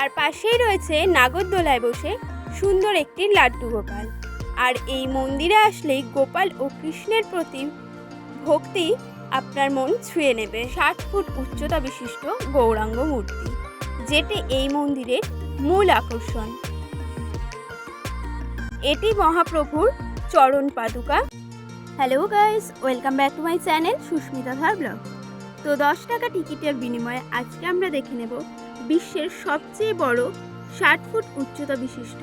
তার পাশেই রয়েছে নাগরদোলায় বসে সুন্দর একটি লাড্ডু গোপাল। আর এই মন্দিরে আসলেই গোপাল ও কৃষ্ণের প্রতি ভক্তি আপনার মন ছুঁয়ে নেবে। 60 ফুট উচ্চতা বিশিষ্ট গৌরাঙ্গ মূর্তি, যেটি এই মন্দিরের মূল আকর্ষণ। এটি মহাপ্রভুর চরণ পাদুকা। Hello guys, welcome back to my channel Susmita Dhar blog. তো 10 টাকা টিকিটের বিনিময়ে আজকে আমরা দেখে নেব বিশ্বের সবচেয়ে বড় 60 ফুট উচ্চতা বিশিষ্ট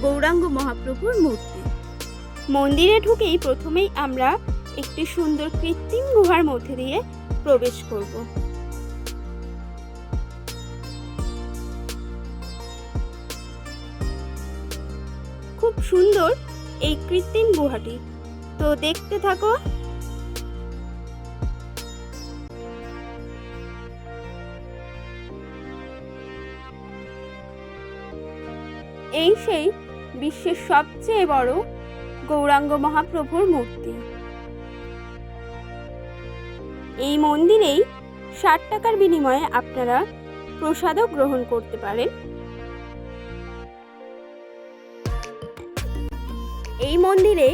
গৌরাঙ্গ মহাপ্রভুর মূর্তি। মন্দিরে ঢুকেই প্রথমেই আমরা একটি সুন্দর কৃত্রিম গুহার মধ্যে দিয়ে প্রবেশ করব। খুব সুন্দর এই কৃত্রিম গুহাটি, তো দেখতে থাকো। এই সেই বিশ্বের সবচেয়ে বড় গৌরাঙ্গ মহাপ্রভুর মূর্তি। এই মন্দিরেই 60 টাকার বিনিময়ে আপনারা প্রসাদও গ্রহণ করতে পারেন। এই মন্দিরে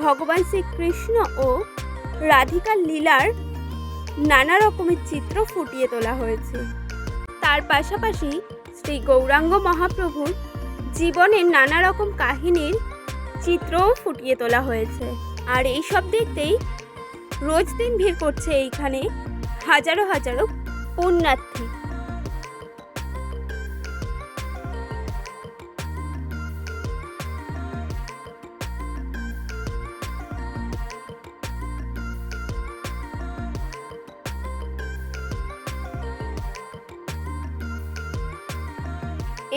ভগবান শ্রীকৃষ্ণ ও রাধিকার লীলার নানা রকমের চিত্র ফুটিয়ে তোলা হয়েছে। তার পাশাপাশি শ্রী গৌরাঙ্গ মহাপ্রভুর জীবনের নানা রকম কাহিনীর চিত্রও ফুটিয়ে তোলা হয়েছে। আর এই সব দেখতেই রোজ দিন ভিড় করছে এইখানে হাজারো হাজারো পুণ্যার্থী।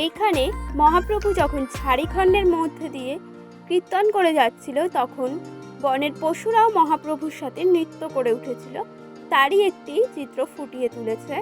এইখানে মহাপ্রভু যখন ঝাড়িখণ্ডের মধ্যে দিয়ে কীর্তন করে যাচ্ছিল, তখন বনের পশুরাও মহাপ্রভুর সাথে নৃত্য করে উঠেছিল। তারই একটি চিত্র ফুটিয়ে তুলেছে।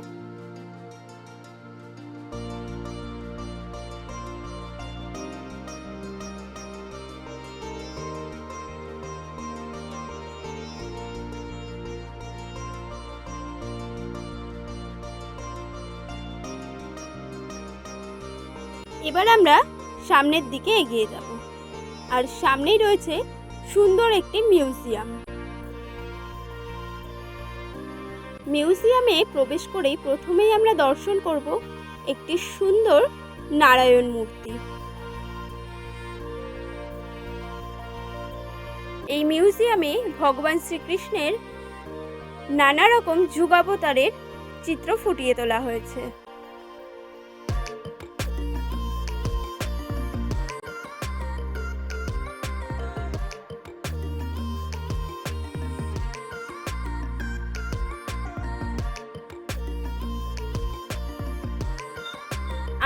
এবার আমরা সামনের দিকে এগিয়ে যাব। আর সামনেই রয়েছে সুন্দর একটি মিউজিয়াম। মিউজিয়ামে প্রবেশ করেই প্রথমেই আমরা দর্শন করব একটি সুন্দর নারায়ণ মূর্তি। এই মিউজিয়ামে ভগবান শ্রীকৃষ্ণের নানা রকম যুগাবতারের চিত্র ফুটিয়ে তোলা হয়েছে।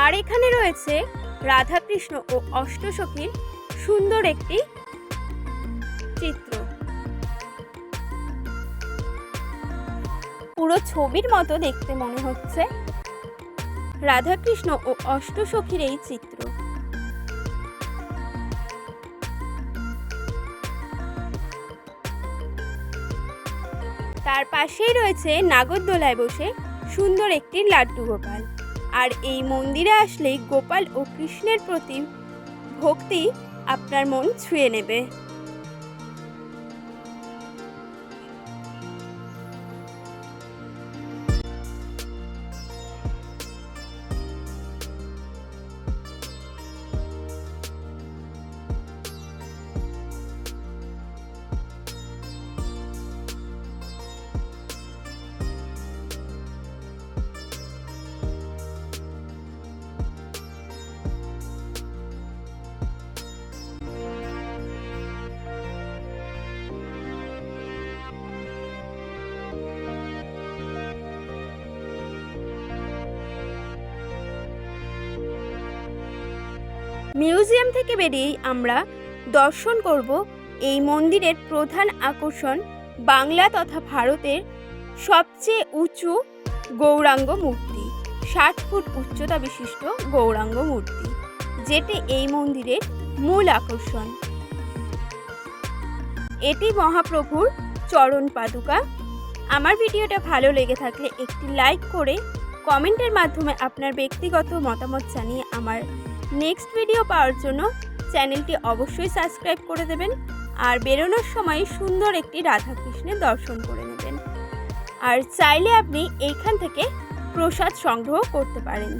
আর এখানে রয়েছে রাধাকৃষ্ণ ও অষ্টসখীর সুন্দর একটি চিত্র। পুরো ছবির মতো দেখতে মনে হচ্ছে রাধাকৃষ্ণ ও অষ্টসখীর এই চিত্র। তার পাশেই রয়েছে নাগরদোলায় বসে সুন্দর একটি লাড্ডু গোপাল। আর এই মন্দিরে আসলেই গোপাল ও কৃষ্ণের প্রতি ভক্তি আপনার মন ছুঁয়ে নেবে। মিউজিয়াম থেকে বেরিয়েই আমরা দর্শন করব এই মন্দিরের প্রধান আকর্ষণ, বাংলা তথা ভারতের সবচেয়ে উঁচু গৌরাঙ্গ মূর্তি। 60 ফুট উচ্চতা বিশিষ্ট গৌরাঙ্গ মূর্তি, যেটি এই মন্দিরের মূল আকর্ষণ। এটি মহাপ্রভুর চরণ পাদুকা। আমার ভিডিওটা ভালো লেগে থাকলে একটি লাইক করে কমেন্টের মাধ্যমে আপনার ব্যক্তিগত মতামত জানিয়ে আমার নেক্সট ভিডিও পাওয়ার জন্য চ্যানেলটি অবশ্যই সাবস্ক্রাইব করে দেবেন। আর বেরোনোর সময় সুন্দর একটি রাধাকৃষ্ণের দর্শন করে নেবেন। আর চাইলে আপনি এইখান থেকে প্রসাদ সংগ্রহ করতে পারেন।